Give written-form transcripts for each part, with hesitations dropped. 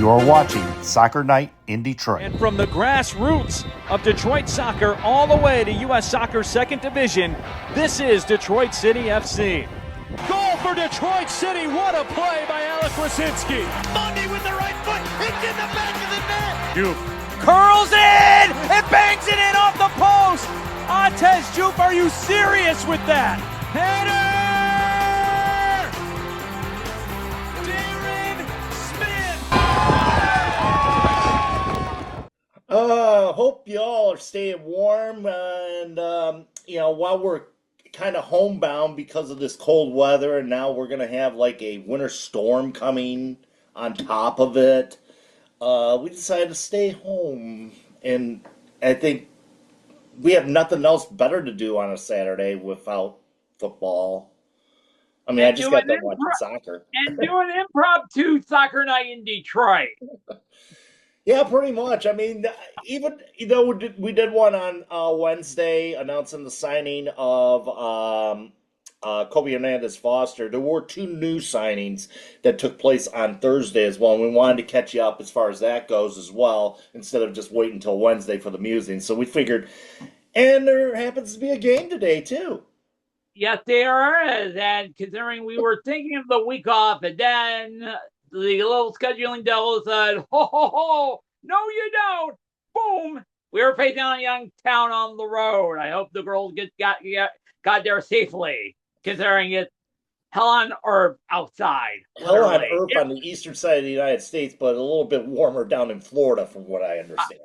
You're watching Soccer Night in Detroit. And from the grassroots of Detroit soccer all the way to U.S. Soccer's second division, this is Detroit City FC. Goal for Detroit City. What a play by Alec Wasinski. Monday with the right foot. It's in the back of the net. Jupe curls in and bangs it in off the post. Antez Jupe, are you serious with that? Header! Hope y'all are staying warm and, while we're kind of homebound because of this cold weather and now we're going to have like a winter storm coming on top of it, we decided to stay home. And I think we have nothing else better to do on a Saturday without football. I mean, I just got done watching soccer. And do an impromptu soccer night in Detroit. Yeah, pretty much. I mean, even though we did one on Wednesday announcing the signing of Kobe Hernandez-Foster, there were two new signings that took place on Thursday as well, and we wanted to catch you up as far as that goes as well, instead of just waiting until Wednesday for the musing. So we figured, and there happens to be a game today, too. Yes, there is, and considering we were thinking of the week off, and then the little scheduling devil said, ho, ho, ho, no, you don't. Boom. We were facing on Youngstown on the road. I hope the girls got there safely, considering it's hell on earth outside. Hell on earth on the eastern side of the United States, but a little bit warmer down in Florida, from what I understand.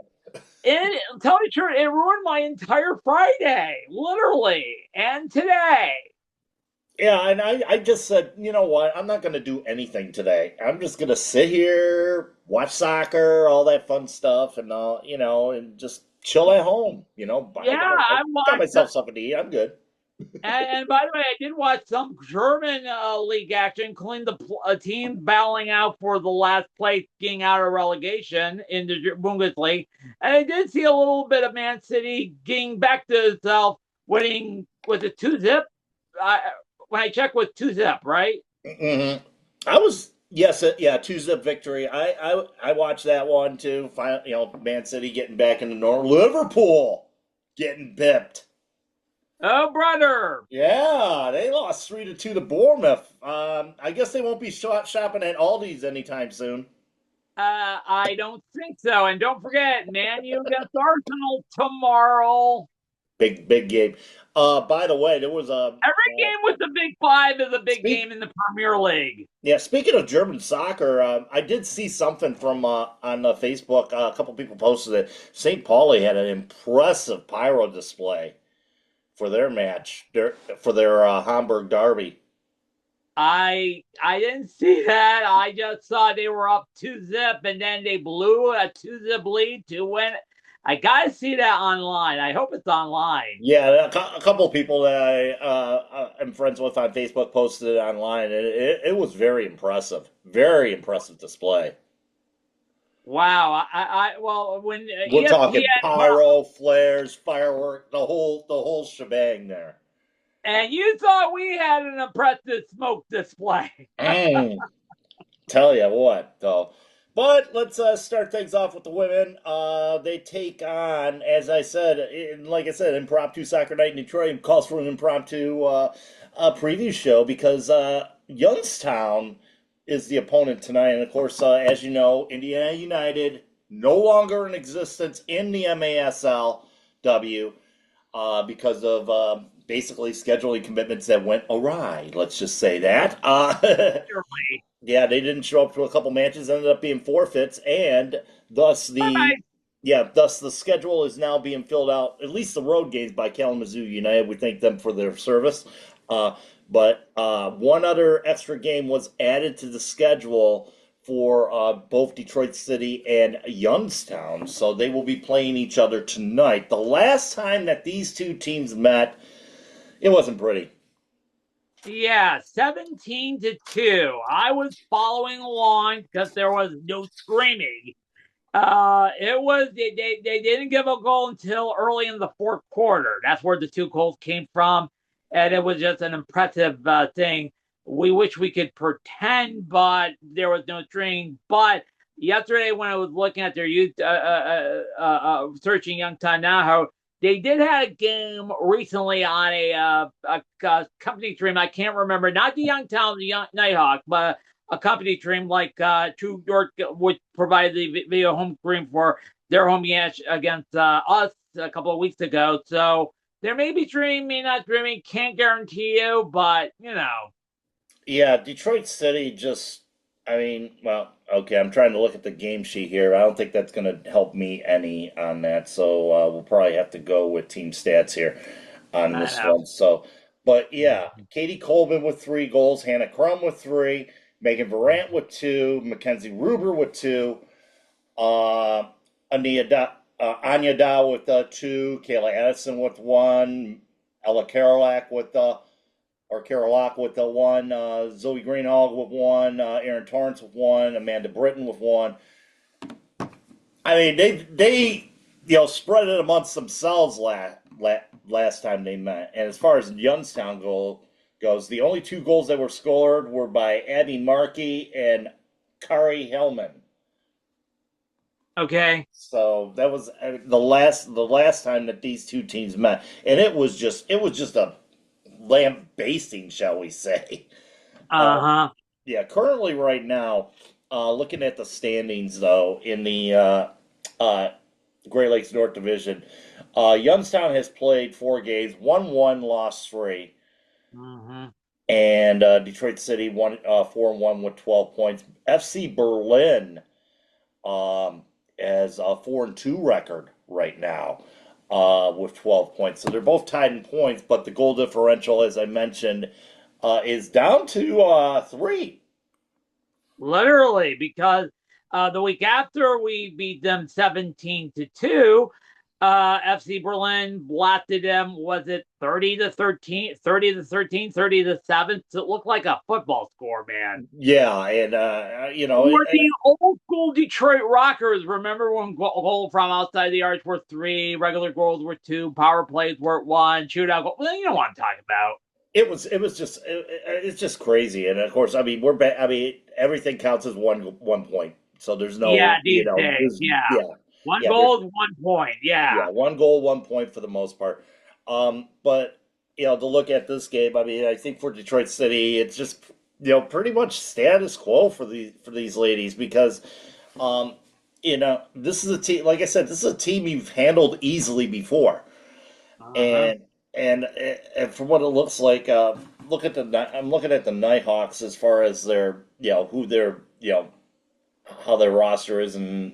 And tell you the truth, it ruined my entire Friday, literally, and today. Yeah, and I just said, you know what? I'm not going to do anything today. I'm just going to sit here, watch soccer, all that fun stuff, and and just chill at home. I got myself something to eat. I'm good. and by the way, I did watch some German league action, including the team battling out for the last place, getting out of relegation in the Bundesliga. And I did see a little bit of Man City getting back to itself, winning with a 2-0. When I checked with 2-0, right? Mm-hmm. 2-0 victory. I watched that one too. Man City getting back into normal. Liverpool getting bipped. Oh, brother. Yeah, they lost 3-2 to Bournemouth. I guess they won't be shopping at Aldi's anytime soon. I don't think so. And don't forget, Man U against Arsenal tomorrow. Big game. By the way, there was every game with the Big Five is a big game in the Premier League. Yeah, speaking of German soccer, I did see something from on Facebook. A couple people posted it. St. Pauli had an impressive pyro display for their match, for their Hamburg derby. I didn't see that. I just saw they were up 2-0, and then they blew a 2-0 lead to win. I gotta see that online. I hope it's online. Yeah, a couple of people that I am friends with on Facebook posted it online, and it was very impressive. Very impressive display. Wow. When we're talking pyro, flares, fireworks, the whole shebang there. And you thought we had an impressive smoke display. Tell you what, though. But let's start things off with the women. They take on, as I said, impromptu soccer night in Detroit calls for an impromptu preview show because Youngstown is the opponent tonight. And, of course, as you know, Indiana United no longer in existence in the MASLW because of basically scheduling commitments that went awry. Let's just say that. Yeah, they didn't show up to a couple matches, ended up being forfeits, and thus the schedule is now being filled out, at least the road games, by Kalamazoo United. We thank them for their service. But one other extra game was added to the schedule for both Detroit City and Youngstown, so they will be playing each other tonight. The last time that these two teams met, it wasn't pretty. Yeah, 17-2. I was following along because there was no screaming. They didn't give a goal until early in the fourth quarter. That's where the two goals came from, and it was just an impressive thing. We wish we could pretend, but there was no string. But yesterday when I was looking at their youth, searching Youngstown now, they did have a game recently on a company stream. I can't remember, not the Youngstown Nighthawks, but a company stream like True York, which provided the video home stream for their home match against us a couple of weeks ago. So there may be streaming, may not streaming. Can't guarantee you, but Yeah, Detroit City just, I mean, well, okay, I'm trying to look at the game sheet here. I don't think that's going to help me any on that, so we'll probably have to go with team stats here on I this know. one. So, but yeah, Katie Colvin with 3 goals, Hannah Crum with 3, Megan Varant with 2, Mackenzie Ruber with 2, uh, Anya Dow with 2, Kayla Addison with 1, Ella Karolak with Carolac with the 1, Zoe Greenhall with 1, Aaron Torrance with 1, Amanda Britton with 1. I mean, they spread it amongst themselves last time they met. And as far as Youngstown goes, the only 2 goals that were scored were by Abby Markey and Kari Hellman. Okay. So that was the last time that these 2 teams met, and it was just a lambasting, shall we say. Yeah, currently right now, looking at the standings though in the Great Lakes North Division, Youngstown has played 4 games, won 1, lost 3, and Detroit City won 4-1 with 12 points. FC Berlin has a 4-2 record right now. With 12 points. So they're both tied in points, but the goal differential, as I mentioned, is down to 3. Literally, because the week after we beat them 17-2, FC Berlin blasted them, was it 30-13, 30-13, 30-7? So it looked like a football score, man. Yeah, and We're the old school Detroit Rockers. Remember when goal from outside the arch were 3, regular goals were 2, power plays were 1, shootout goal. Well, you know what I'm talking about. It's just crazy, and of course, I mean, everything counts as one point, so there's no, These days, one yeah, goal is 1 point, yeah, 1 goal, 1 point for the most part. But to look at this game, I mean, I think for Detroit City, it's just pretty much status quo for these ladies because, this is a team. Like I said, this is a team you've handled easily before, and from what it looks like, I'm looking at the Nighthawks as far as their who their how their roster is and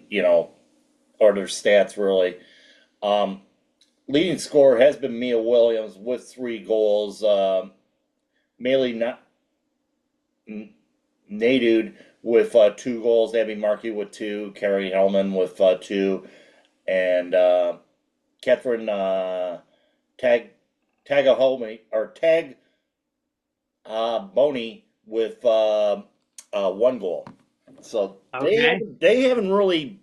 or their stats really. Leading scorer has been Mia Williams with 3 goals. Maley Nadude with 2 goals. Abby Markey with 2. Carrie Hellman with 2. And Catherine Tagahome or Tag Boney with 1 goal. So they haven't really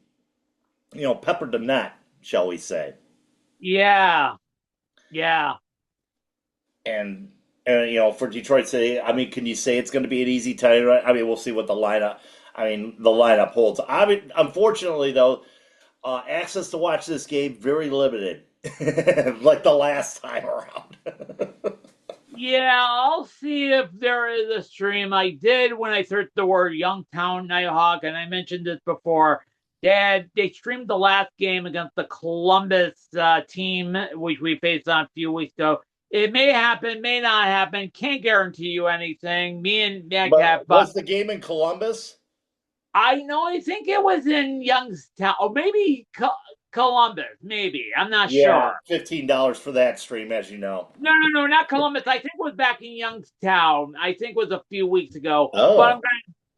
peppered the net, shall we say? Yeah. And for Detroit City, I mean, can you say it's going to be an easy tie? Right? I mean, we'll see what the lineup holds. I mean, unfortunately, though, access to watch this game very limited, like the last time around. Yeah, I'll see if there is a stream. I did when I searched the word Youngstown Nighthawk, and I mentioned this before. They streamed the last game against the Columbus team, which we faced on a few weeks ago. It may happen, may not happen. Can't guarantee you anything. Me and Magcap. Was the game in Columbus? I think it was in Youngstown, or maybe Columbus. Maybe, I'm not sure. $15 for that stream, as you know. No, not Columbus. I think it was back in Youngstown. I think it was a few weeks ago. Oh. But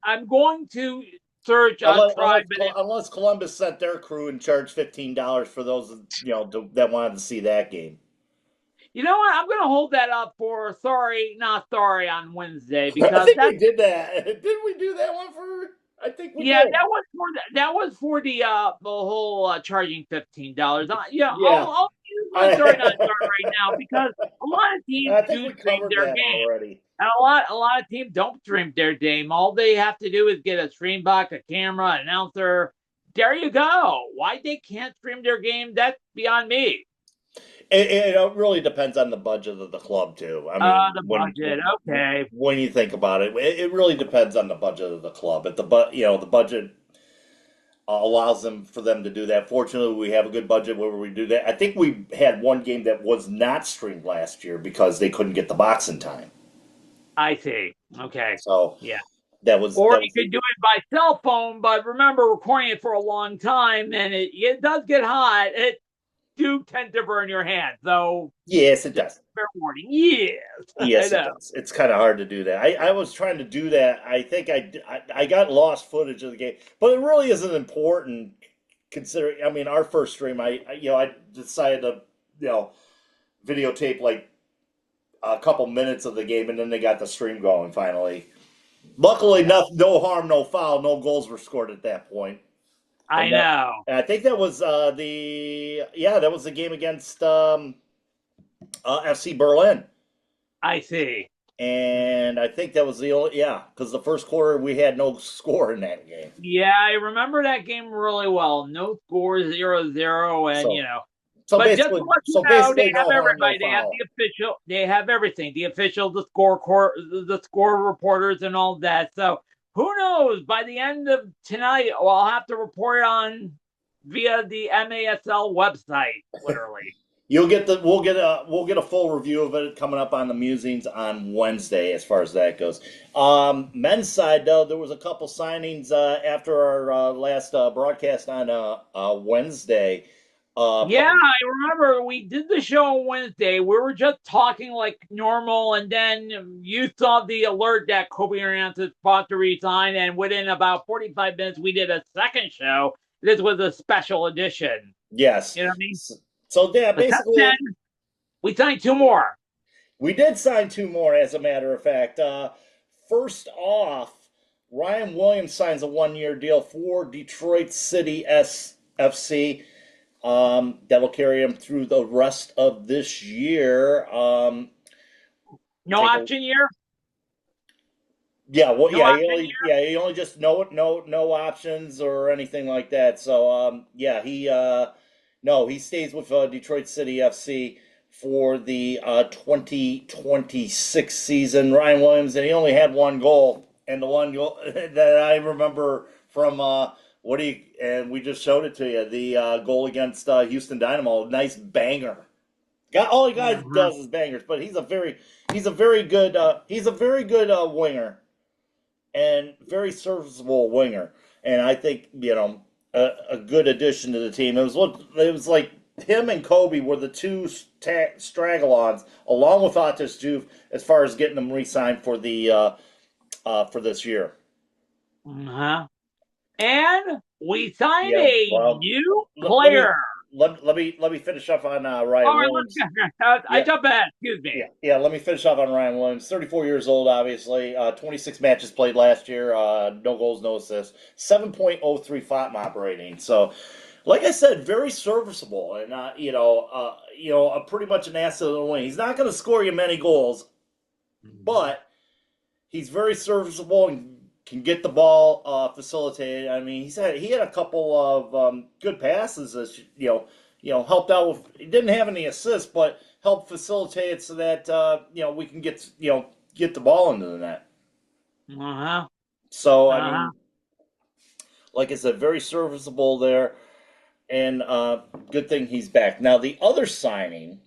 I'm going to search. Unless Columbus sent their crew and charged $15 for those that wanted to see that game. You know what? I'm going to hold that up for Sorry Not Sorry on Wednesday because I think we did that. Didn't we do that one for? I think we did. that was for the whole charging $15. I'll want to start not start right now because a lot of teams I think do we stream covered their that game. already. And a lot of teams don't stream their game. All they have to do is get a stream box, a camera, an announcer. There you go. Why they can't stream their game, that's beyond me. It really depends on the budget of the club too. I mean, The budget, okay. when you think about it, it really depends on the budget of the club. If the budget allows for them to do that. Fortunately, we have a good budget where we do that. I think we had one game that was not streamed last year because they couldn't get the box in time. I see. Okay. So yeah, you could do it by cell phone, but remember recording it for a long time, and it does get hot. It do tend to burn your hands, though. Yes, it does. Fair warning. Yes. Yes, it does. It's kind of hard to do that. I was trying to do that. I think I got lost footage of the game, but it really isn't important considering. I mean, our first stream, I decided to videotape like a couple minutes of the game, and then they got the stream going finally. Luckily, no harm, no foul, no goals were scored at that point. I know. And I think that was the game against FC Berlin. I see. And I think that was the only because the first quarter we had no score in that game. Yeah, I remember that game really well. No score, 0-0, and So but basically, just to let you know, they have everybody. they have the official. They have everything. The official, the score reporters, and all that. So who knows? By the end of tonight, I'll have to report on via the MASL website. Literally, we'll get a full review of it coming up on the musings on Wednesday. As far as that goes, men's side though, there was a couple signings after our last broadcast on Wednesday. I remember we did the show on Wednesday. We were just talking like normal, and then you saw the alert that Kobe Bryant is about to resign, and within about 45 minutes, we did a second show. This was a special edition. Yes. You know what I mean? So, basically... Then, we signed 2 more. We did sign 2 more, as a matter of fact. First off, Ryan Williams signs a 1-year deal for Detroit City FC. That'll carry him through the rest of this year. No option year? Yeah, he only just no options or anything like that. So he stays with Detroit City FC for the 2026 season. Ryan Williams, and he only had 1 goal, and the 1 goal that I remember from and we just showed it to you, the goal against Houston Dynamo, nice banger. All he does is bangers, but he's a very good winger, and very serviceable winger, and I think a good addition to the team. It was like him and Kobe were the 2 straggle-ons, along with Otis Juve, as far as getting them re-signed for the for this year. And we signed a new player. Let me finish up on Ryan Williams. I jump ahead. Excuse me. Yeah. Let me finish up on Ryan Williams. 34 years old, obviously. 26 matches played last year. No goals, no assists. 7.03 FOTMOP rating. So, like I said, very serviceable, and pretty much an asset of the wing. He's not going to score you many goals, but he's very serviceable and can get the ball facilitated. I mean, he had a couple of good passes that helped out with. He didn't have any assists, but helped facilitate it so that we can get the ball into the net. So I mean, like I said, very serviceable there, and good thing he's back. Now the other signing,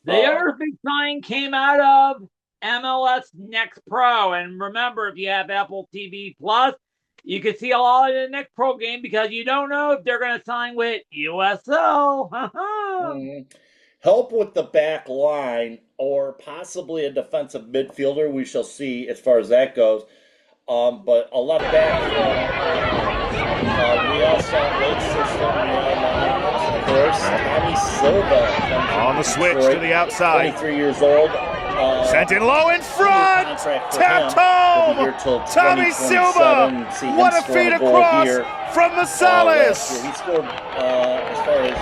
the other big signing came out of MLS Next Pro, and remember, if you have Apple TV Plus, you can see a lot of the Next Pro game because you don't know if they're going to sign with USL. Help with the back line, or possibly a defensive midfielder. We shall see as far as that goes. But a left back. We also late system. Of course, Tommy Silva on the switch to the outside. 23 years old. Sent in low in front. Tapped home. Tommy Silva. What a feed across from Massalis. He scored as far as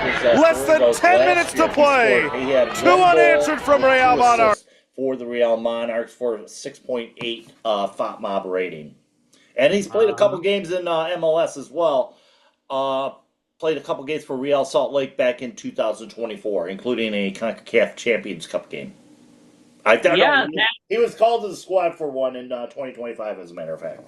Less than 10 minutes to play. He had 2 unanswered from Real Monarchs. For the Real Monarchs for a 6.8 FOTMOB rating. And he's played a couple games in MLS as well. Played a couple games for Real Salt Lake back in 2024, including a CONCACAF Champions Cup game. He was called to the squad for one in 2025, as a matter of fact.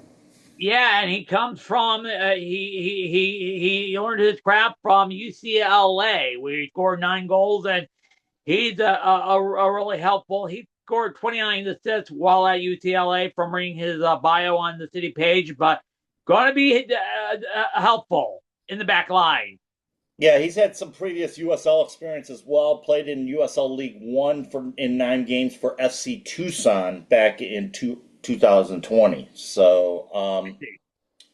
Yeah, and he comes from he learned his craft from UCLA, where he scored 9 goals, and he's a really helpful. He scored 29 assists while at UCLA, from reading his bio on the city page, but going to be helpful in the back line. Yeah, he's had some previous USL experience as well. Played in USL League One in 9 games for FC Tucson back in 2020. So,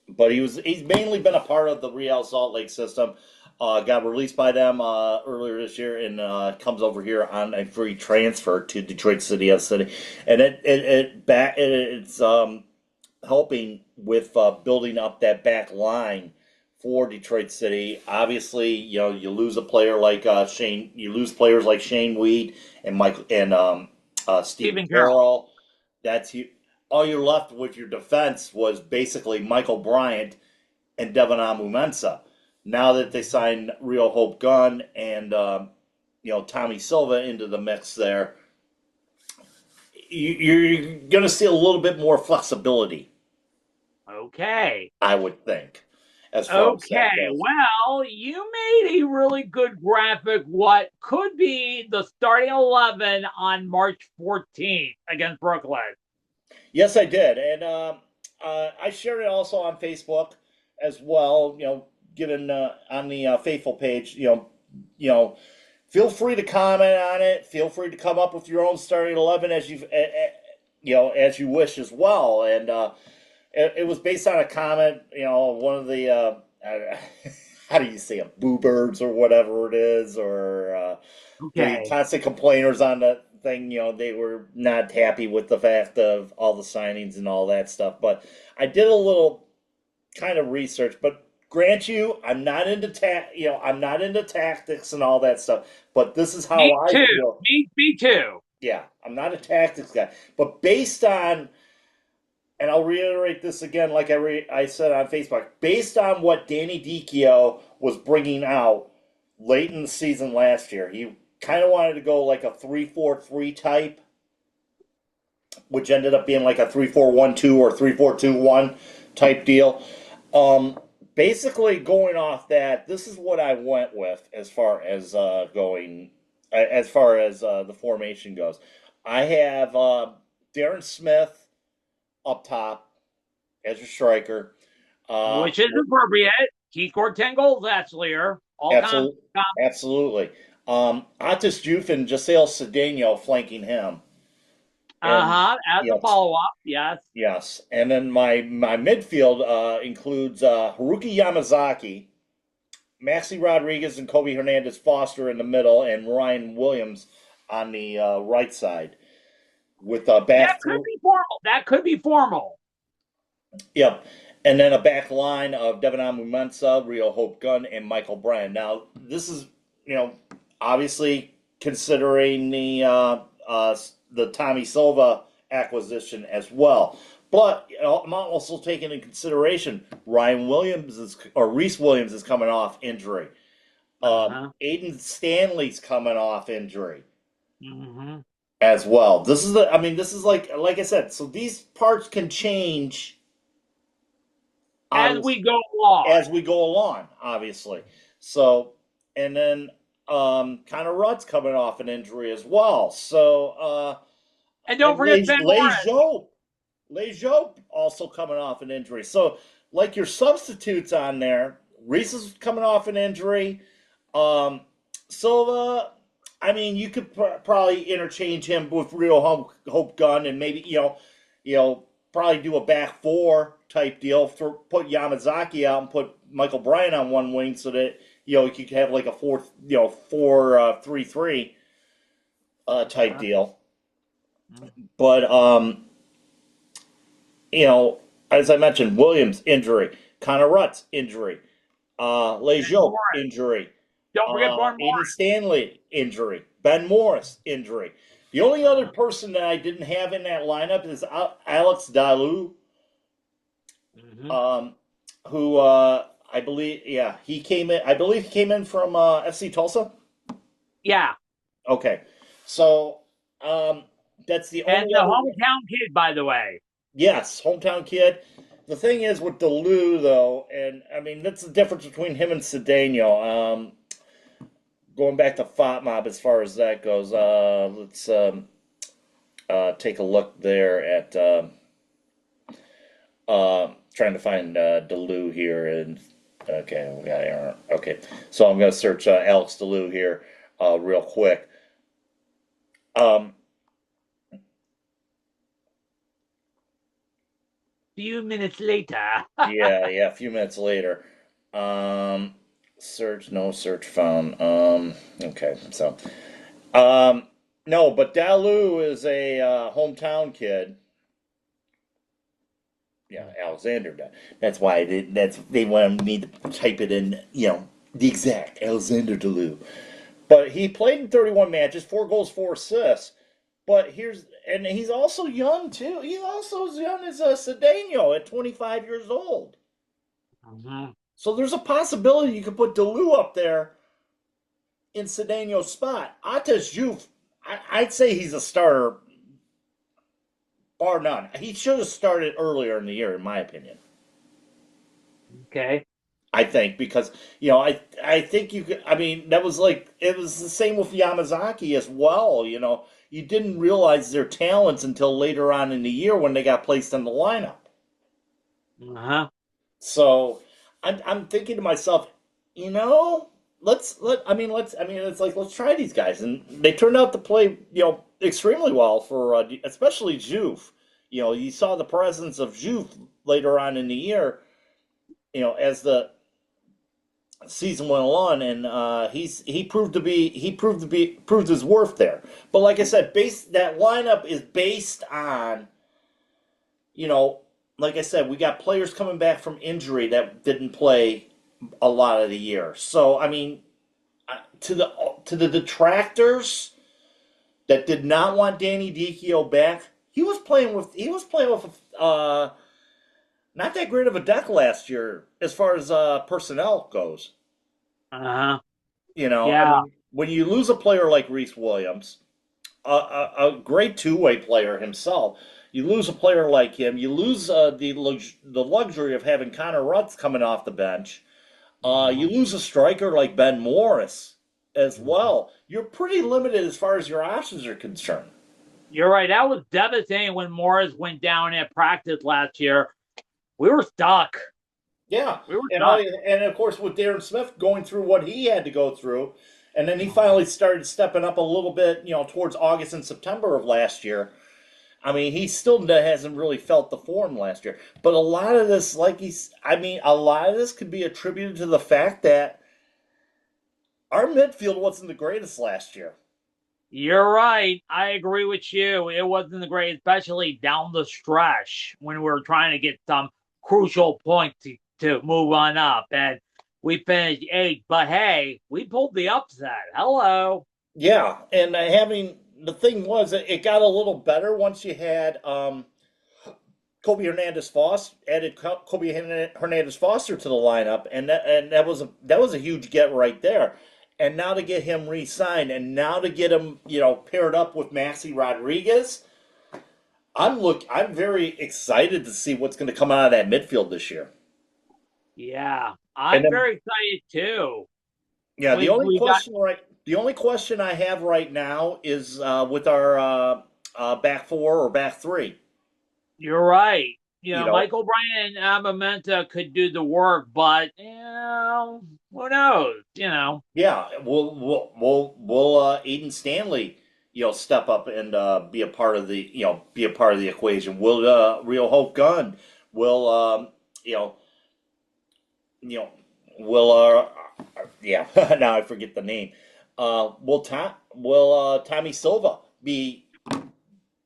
but he's mainly been a part of the Real Salt Lake system. Got released by them earlier this year, and comes over here on a free transfer to Detroit City FC, and it's helping with building up that back line for Detroit City. Obviously, you lose a player like Shane. You lose players like Shane Weed and Stephen Carroll. That's you. All you're left with your defense was basically Michael Bryant and Devon Amumensa. Now that they signed Rio Hope Gunn and Tommy Silva into the mix there, you're going to see a little bit more flexibility. Okay. I would think. Okay, well, you made a really good graphic, what could be the starting 11 on March 14th against Brooklyn. Yes, I did, and I shared it also on Facebook as well. Given on the Faithful page, feel free to comment on it. Feel free to come up with your own starting 11 as you wish as well, and. It was based on a comment, one of the, how do you say it, boo birds or whatever it is, or the constant complainers on the thing, they were not happy with the fact of all the signings and all that stuff. But I did a little kind of research, but grant you, I'm not into tactics and all that stuff, but this is how I feel. Me too. Yeah, I'm not a tactics guy, but based on, and I'll reiterate this again, like I said on Facebook, based on what Danny Dicchio was bringing out late in the season last year, he kind of wanted to go like a 3-4-3 type, which ended up being like a 3-4-1-2 or 3-4-2-1 type deal. Basically, going off that, this is what I went with as far as the formation goes. I have Darren Smith up top as a striker, which is appropriate. He scored 10 goals last year. Absolutely. Atis Juve and Gisele Cedeno flanking him. As a follow-up, yes. Yes, and then my midfield includes Haruki Yamazaki, Maxi Rodriguez and Kobe Hernandez Foster in the middle, and Ryan Williams on the right side. With a back That could be formal. Yep. And then a back line of Devon Amumensa, Rio Hope Gunn, and Michael Bryan. Now, this is, obviously considering the Tommy Silva acquisition as well. But I'm also taking into consideration Reese Williams is coming off injury. Aiden Stanley's coming off injury. Mm-hmm. As well. This is like I said, so these parts can change as we go along, obviously. So, and then Connor Rudd's coming off an injury as well. So and don't forget Ben Lejob also coming off an injury. So, like your substitutes on there, Reese is coming off an injury. Silva, you could probably interchange him with Rio Hope Gunn, and maybe probably do a back four type deal. Put Yamazaki out and put Michael Bryan on one wing, so that you could have like a 4-3-3 type deal. But as I mentioned, Williams injury, Connor Rutt's injury, Lejeune injury. Don't forget Barn Aiden Stanley injury. Ben Morris injury. The only other person that I didn't have in that lineup is Alex Dalu, who I believe, he came in. I believe he came in from FC Tulsa. Yeah. Okay, so that's the only. And the hometown kid, by the way. Yes, hometown kid. The thing is with Dalu, though, and I mean that's the difference between him and Cedeno. Going back to FOTMOB as far as that goes, let's take a look there at trying to find Dalu here. And okay, we got Aaron. Okay, so I'm going to search Alex Dalu here real quick. Few minutes later. yeah, a few minutes later. Search, no search found. Okay, so, no, but Dalu is a hometown kid. Yeah, Alexander. That's why I did. They wanted me to type it in. The exact Alexander Dalu. But he played in 31 matches, 4 goals, 4 assists. But he's also young too. He's also as young as Cedeno at 25 years old. So there's a possibility you could put Dalu up there in Cedeno's spot. Ates Juf, I'd say he's a starter, bar none. He should have started earlier in the year, in my opinion. Okay. I think because I think you could. I mean, it was the same with Yamazaki as well. You didn't realize their talents until later on in the year when they got placed in the lineup. So I'm thinking to myself, let's try these guys, and they turned out to play extremely well for especially Juf. You saw the presence of Juf later on in the year. As the season went on, and he proved his worth there. But like I said, that lineup is based on, like I said, we got players coming back from injury that didn't play a lot of the year. So I mean, to the detractors that did not want Danny Dicchio back, he was playing with not that great of a deck last year as far as personnel goes. Yeah. I mean, when you lose a player like Reese Williams, a great two-way player himself, you lose a player like him, you lose the luxury of having Connor Rutz coming off the bench. You lose a striker like Ben Morris as well. You're pretty limited as far as your options are concerned. You're right. That was devastating when Morris went down at practice last year. We were stuck. Yeah. We were stuck. And of course, with Darren Smith going through what he had to go through, and then he finally started stepping up a little bit, towards August and September of last year. I mean, he still hasn't really felt the form last year. But a lot of this, a lot of this could be attributed to the fact that our midfield wasn't the greatest last year. You're right. I agree with you. It wasn't the great, especially down the stretch when we were trying to get some crucial points to move on up. And we finished 8th. But hey, we pulled the upset. Hello. Yeah, and the thing was, it got a little better once you had Kobe Hernandez-Foster added Kobe Hernandez-Foster to the lineup, and that was a huge get right there. And now to get him re-signed, and now to get him paired up with Maxi Rodriguez, I'm very excited to see what's going to come out of that midfield this year. Yeah, I'm very excited too. Yeah, the only question I have right now is with our back 4 or back 3. You're right. Michael Bryan and Abamenta could do the work, but who knows? Yeah, will Aiden Stanley step up and be a part of the equation? Will Real Hope Gunn will now I forget the name. Will Tommy Silva be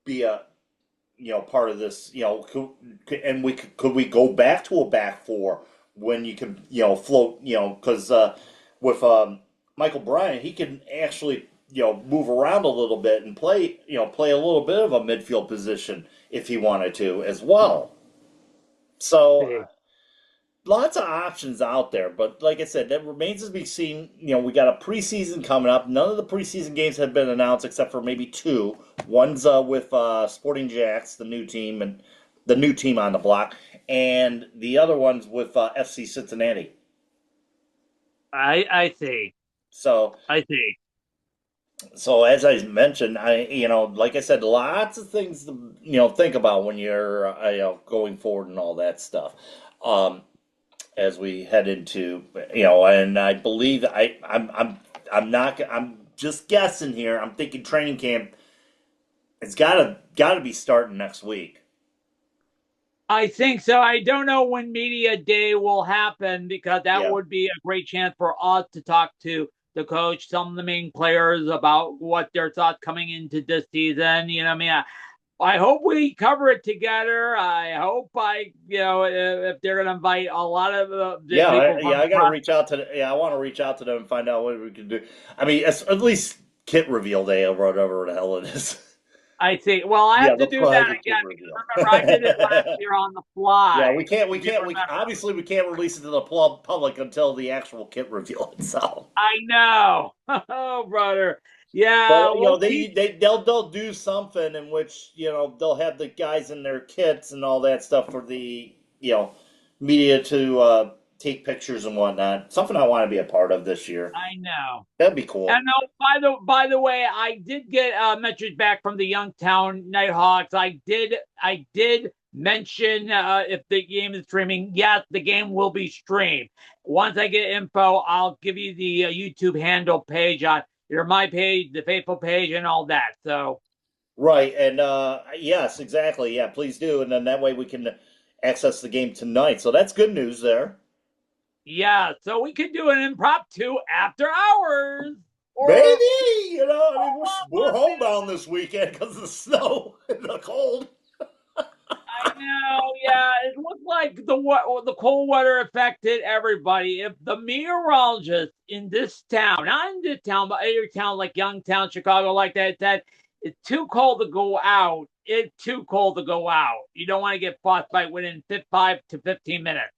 a part of this? Could we go back to a back 4 when you can float? Because with Michael Bryant, he can actually move around a little bit and play play a little bit of a midfield position if he wanted to as well. So lots of options out there, but like I said, that remains to be seen. We got a preseason coming up. None of the preseason games have been announced except for maybe two. One's with Sporting Jacks, the new team, and the new team on the block, and the other one's with FC Cincinnati. I see. So I see. So as I mentioned, like I said, lots of things to think about when you're going forward and all that stuff. As we head into and I believe I'm just guessing here. I'm thinking training camp. It's gotta be starting next week. I think so. I don't know when media day will happen because that would be a great chance for us to talk to the coach, some of the main players about what their thoughts coming into this season. I hope we cover it together. I hope if they're going to invite a lot of I got to reach out to I want to reach out to them and find out what we can do. I mean, at least kit reveal day or whatever the hell it is. I see. Well, I have to do that again because remember I did it last year on the fly. Yeah, we can't. Obviously, we can't release it to the public until the actual kit reveal itself. I know. Oh, brother. Yeah. But, they'll do something in which they'll have the guys in their kits and all that stuff for the media to take pictures and whatnot. Something I want to be a part of this year. I know. That'd be cool. And by the way, I did get a message back from the Youngstown Nighthawks. I did mention if the game is streaming. Yes, the game will be streamed. Once I get info, I'll give you the YouTube handle page on my page, the faithful page, and all that. So. Right, and yes, exactly. Yeah, please do, and then that way we can access the game tonight. So that's good news there. Yeah, so we could do an impromptu after hours. Maybe, we're homebound this weekend because of the snow and the cold. I know, yeah. It looked like the cold weather affected everybody. If the meteorologist in this town, not in this town, but other town like Youngstown, Chicago, like that, said it's too cold to go out. It's too cold to go out. You don't want to get frostbite within 5 to 15 minutes.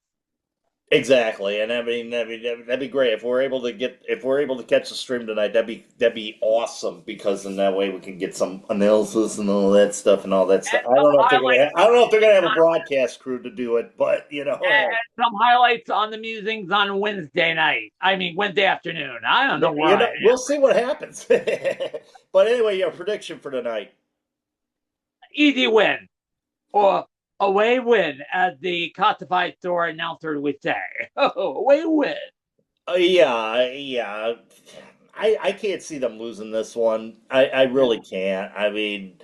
Exactly, and I mean that'd be great if we're able to catch the stream tonight. That'd be awesome because then that way we can get some analysis and all that stuff. I don't know if they're gonna have a broadcast crew to do it, but And some highlights on the musings on Wednesday night. I mean Wednesday afternoon. I don't know why. We'll see what happens. But anyway, your prediction for tonight? Easy win, or away win, as the classified store announcer would say. Oh, away win. Yeah. I can't see them losing this one. I really can't. I mean,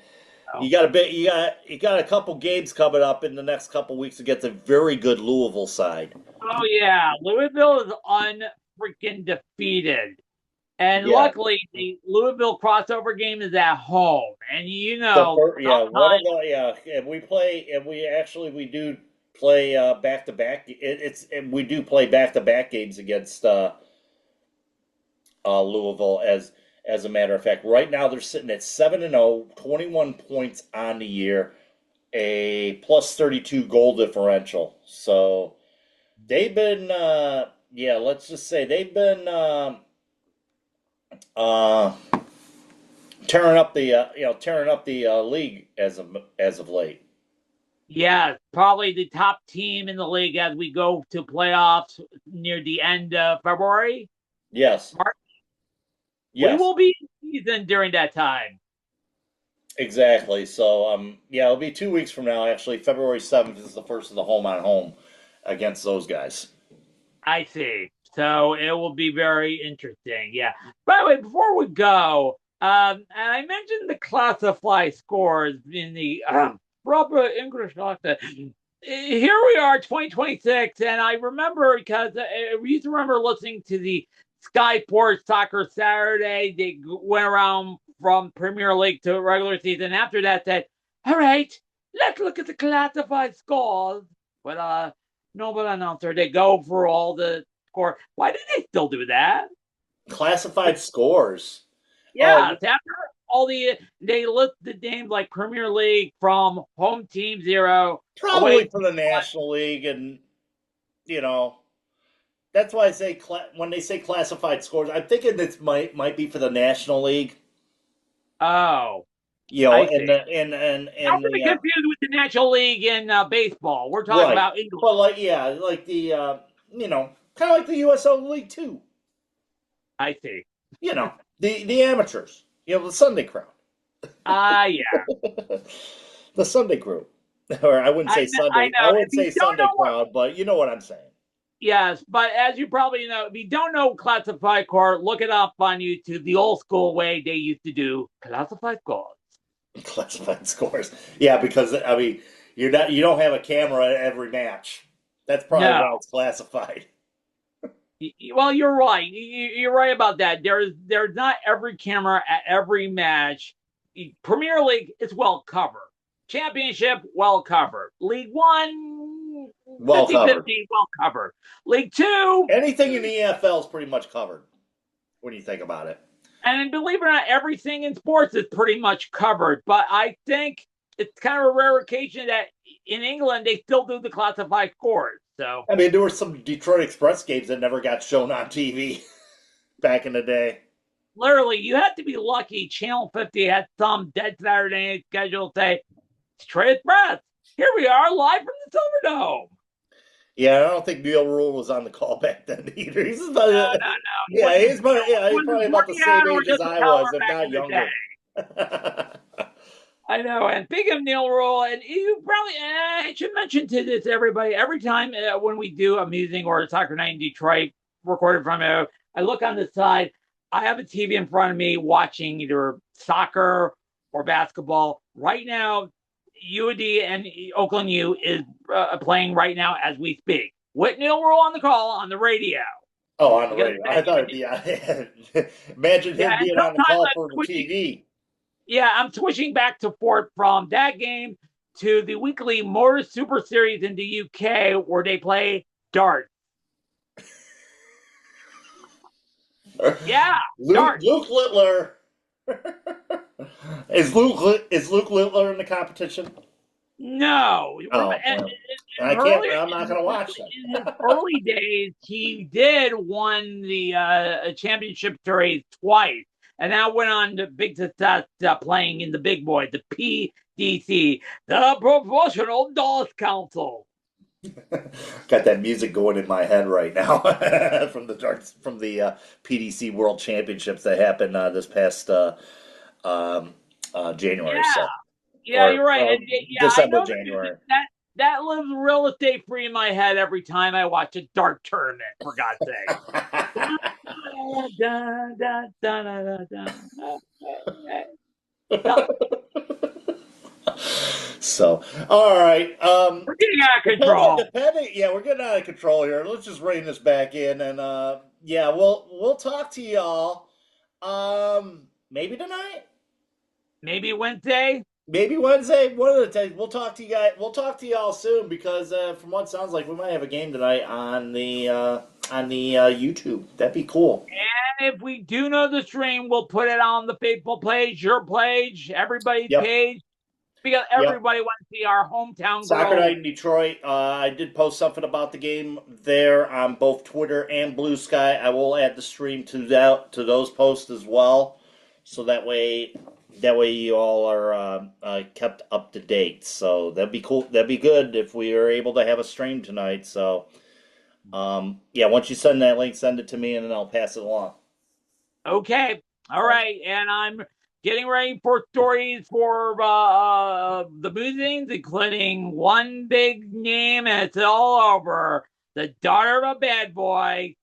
you got a couple games coming up in the next couple weeks against a very good Louisville side. Oh yeah, Louisville is unfreaking defeated. And luckily, the Louisville crossover game is at home, and and we do play back to back. We do play back to back games against Louisville. As a matter of fact, right now they're sitting at 7-0, 21 points on the year, a plus 32 goal differential. So they've been, let's just say they've been. Tearing up the league as of late. Yeah, probably the top team in the league as we go to playoffs near the end of February. Yes. March. Yes. We will be in season during that time. Exactly. So it'll be 2 weeks from now. Actually, February 7th is the first of the home against those guys. I see. So it will be very interesting. Yeah. By the way, before we go, and I mentioned the classify scores in the proper English doctor. Here we are, 2026, and I remember because I used to remember listening to the Sky Sports Soccer Saturday. They went around from Premier League to regular season. After that, said, "All right, let's look at the classified scores." But no, but announcer, they go for all the. Why did they still do that? Classified scores. Yeah, after all they listed names like Premier League from home team 0, probably for the National League, and that's why I say when they say classified scores, I'm thinking this might be for the National League. Oh, I see. and Don't be confused with the National League in baseball. We're talking about England. But like the kind of like the USL League 2. I see. The amateurs. The Sunday crowd. Yeah. The Sunday group. Or I wouldn't say Sunday. I wouldn't say Sunday crowd, but you know what I'm saying. Yes, but as you probably know, if you don't know classified score, look it up on YouTube the old school way they used to do classified scores. Classified scores. Yeah, because you don't have a camera at every match. That's probably why it's classified. Well, you're right. You're right about that. There's not every camera at every match. Premier League is well covered. Championship, well covered. League One, well 50-50, well covered. League Two, anything in the EFL is pretty much covered when you think about it. And believe it or not, everything in sports is pretty much covered. But I think it's kind of a rare occasion that in England they still do the classified scores. So there were some Detroit Express games that never got shown on TV back in the day. Literally, you had to be lucky. Channel 50 had some dead Saturday night schedule say, Detroit Express, here we are live from the Silverdome. Yeah, I don't think Neil Rule was on the call back then either. He's about, no. Yeah, he's probably about the same age as I was, if not younger. I know. And speaking of Neil Rule, and you probably, I should mention to this everybody, every time when we do a music or a soccer night in Detroit, recorded from it, I look on the side, I have a TV in front of me watching either soccer or basketball. Right now, UAD and Oakland U is playing right now as we speak. With Neil Rule on the call on the radio. Oh, on the radio. I thought it'd be imagine him being on the call for the TV. Yeah, I'm switching back to Fort from that game to the weekly Motor Super Series in the UK where they play darts. Yeah, Luke Littler. Is Luke Littler in the competition? No. Oh, I'm not going to watch that. In his early days, he did won the championship series twice. And that went on to big success playing in the big boy, the PDC, the Professional Darts Council. Got that music going in my head right now from the PDC World Championships that happened this past January. Yeah, you're right. December, January. That lives real estate free in my head every time I watch a dart tournament, for God's sake. So, all right. We're getting out of control. We're getting out of control here. Let's just rein this back in, and we'll talk to y'all. Maybe tonight. Maybe Wednesday. One of the days. We'll talk to you guys. We'll talk to y'all soon because from what it sounds like, we might have a game tonight on the YouTube. That'd be cool. And if we do know the stream, we'll put it on the Facebook page, your page, everybody's page. Because everybody wants to see our hometown Soccer Night in Detroit. I did post something about the game there on both Twitter and Blue Sky. I will add the stream to those posts as well, so that way you all are kept up to date. So that'd be cool. That'd be good if we are able to have a stream tonight. So, once you send that link, send it to me, and then I'll pass it along. Okay. All right. And I'm getting ready for stories for the musings, including one big name, and it's all over. The daughter of a bad boy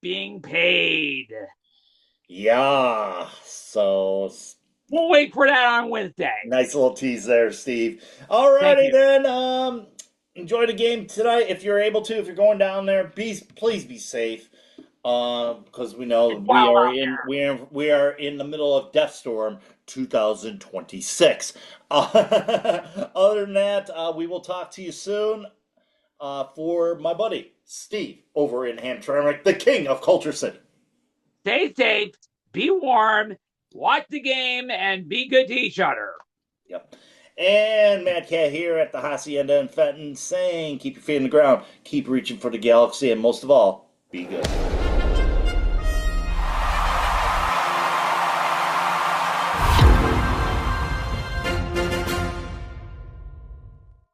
being paid. Yeah. So we'll wait for that on Wednesday. Nice little tease there, Steve. All righty then. Enjoy the game tonight if you're able to. If you're going down there, please be safe. Because we know we are in the middle of Death Storm 2026. Other than that, we will talk to you soon. For my buddy Steve over in Hamtramck, the king of Culture City. Stay safe, be warm, watch the game, and be good to each other. Yep. And Mad Cat here at the Hacienda in Fenton saying, keep your feet on the ground, keep reaching for the galaxy, and most of all, be good.